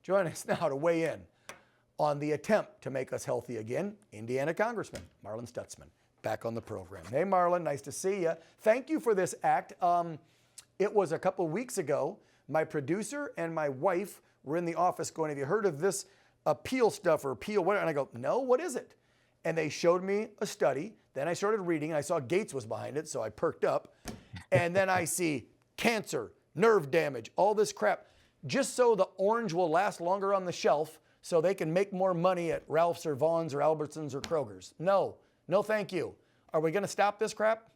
Join us now to weigh in on the attempt to make us healthy again, Indiana Congressman Marlin Stutzman, back on the program. Hey, Marlin, nice to see you. Thank you for this act. It was a couple weeks ago. My producer and my wife were in the office going, have you heard of this Apeel stuff or Apeel? What? And I go, no, what is it? And they showed me a study. Then I started reading, and I saw Gates was behind it, so I perked up. And then I see cancer, nerve damage, all this crap, just so the orange will last longer on the shelf so they can make more money at Ralph's or Vaughn's or Albertsons or Kroger's. No, no thank you. Are we going to stop this crap?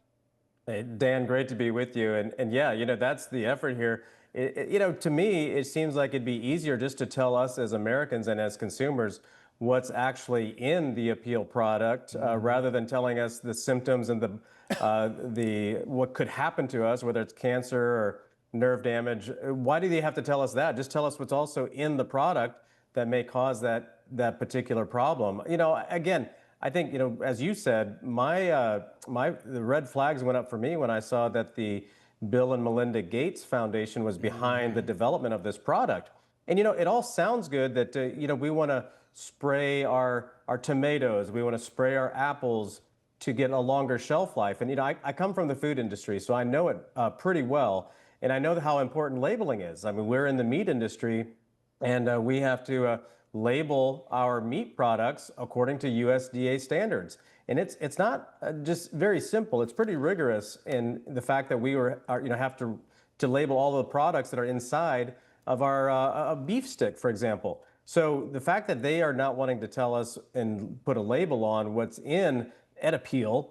Hey, Dan, great to be with you. And yeah, that's the effort here. To me, it seems like it'd be easier just to tell us as Americans and as consumers what's actually in the Apeel product, rather than telling us the symptoms and the what could happen to us, whether it's cancer or nerve damage. Why do they have to tell us that? Just tell us what's also in the product that may cause that particular problem. Again, I think, as you said, the red flags went up for me when I saw that the Bill and Melinda Gates Foundation was behind the development of this product. And, it all sounds good that, we want to spray our tomatoes, we want to spray our apples to get a longer shelf life. And, I come from the food industry, so I know it pretty well. And I know how important labeling is. I mean, we're in the meat industry, and we have to label our meat products according to USDA standards. And it's not just very simple. It's pretty rigorous in the fact that we have to label all the products that are inside of our a beef stick, for example. So the fact that they are not wanting to tell us and put a label on what's in Apeel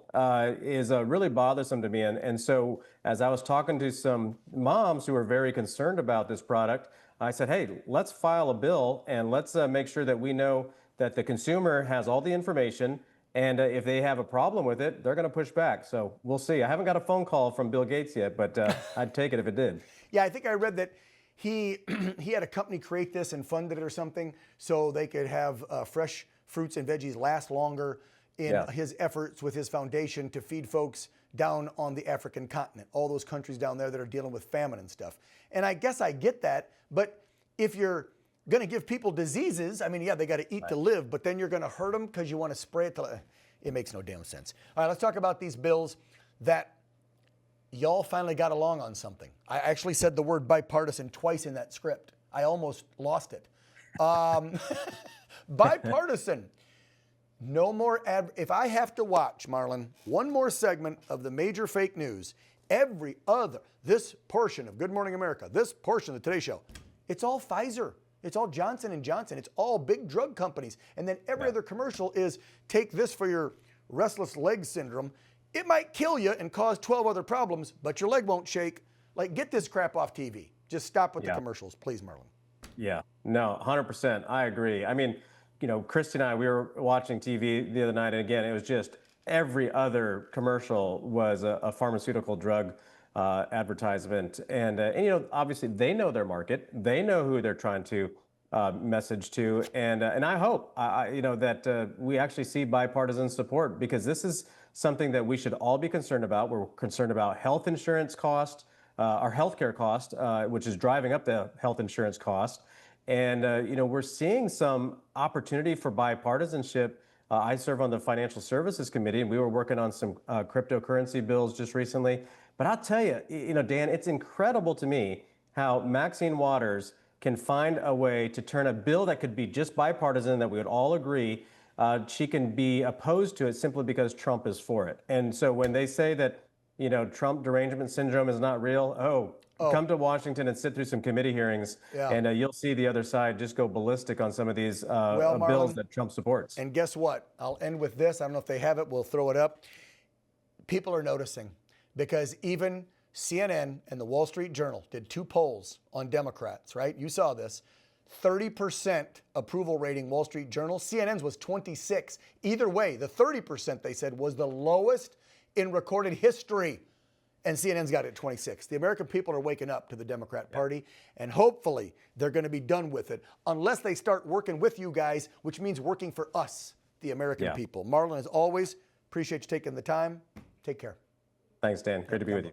is really bothersome to me. And so as I was talking to some moms who are very concerned about this product, I said, hey, let's file a bill and let's make sure that we know that the consumer has all the information. And if they have a problem with it, they're going to push back. So we'll see. I haven't got a phone call from Bill Gates yet, but I'd take it if it did. Yeah, I think I read that he had a company create this and funded it or something so they could have fresh fruits and veggies last longer in his efforts with his foundation to feed folks down on the African continent, all those countries down there that are dealing with famine and stuff. And I guess I get that, but if you're going to give people diseases, I mean, yeah, they got to eat to live, but then you're going to hurt them because you want to spray it. It makes no damn sense. All right, let's talk about these bills that y'all finally got along on something. I actually said the word bipartisan twice in that script. I almost lost it. Bipartisan. No more if I have to watch, Marlin, one more segment of the major fake news, this portion of Good Morning America, this portion of the Today Show, it's all Pfizer. It's all Johnson & Johnson. It's all big drug companies. And then every other commercial is take this for your restless leg syndrome. It might kill you and cause 12 other problems, but your leg won't shake. Like, get this crap off TV. Just stop with the commercials, please, Marlin. Yeah, no, 100%. I agree. I mean, Christy and I, we were watching TV the other night, and again, it was just every other commercial was a pharmaceutical drug advertisement. And obviously they know their market. They know who they're trying to message to. And I hope, that we actually see bipartisan support, because this is something that we should all be concerned about. We're concerned about health insurance cost, our healthcare cost, which is driving up the health insurance cost. And, we're seeing some opportunity for bipartisanship. I serve on the Financial Services Committee, and we were working on some cryptocurrency bills just recently. But I'll tell you, Dan, it's incredible to me how Maxine Waters can find a way to turn a bill that could be just bipartisan, that we would all agree, she can be opposed to it simply because Trump is for it. And so when they say that, Trump derangement syndrome is not real, come to Washington and sit through some committee hearings, and you'll see the other side just go ballistic on some of these Marlin, bills that Trump supports. And guess what? I'll end with this. I don't know if they have it. We'll throw it up. People are noticing, because even CNN and the Wall Street Journal did 2 polls on Democrats, right? You saw this. 30% approval rating, Wall Street Journal. CNN's was 26. Either way, the 30% they said was the lowest in recorded history. And CNN's got it at 26. The American people are waking up to the Democrat Party, and hopefully they're going to be done with it, unless they start working with you guys, which means working for us, the American people. Marlin, as always, appreciate you taking the time. Take care. Thanks, Dan. Great to be with you.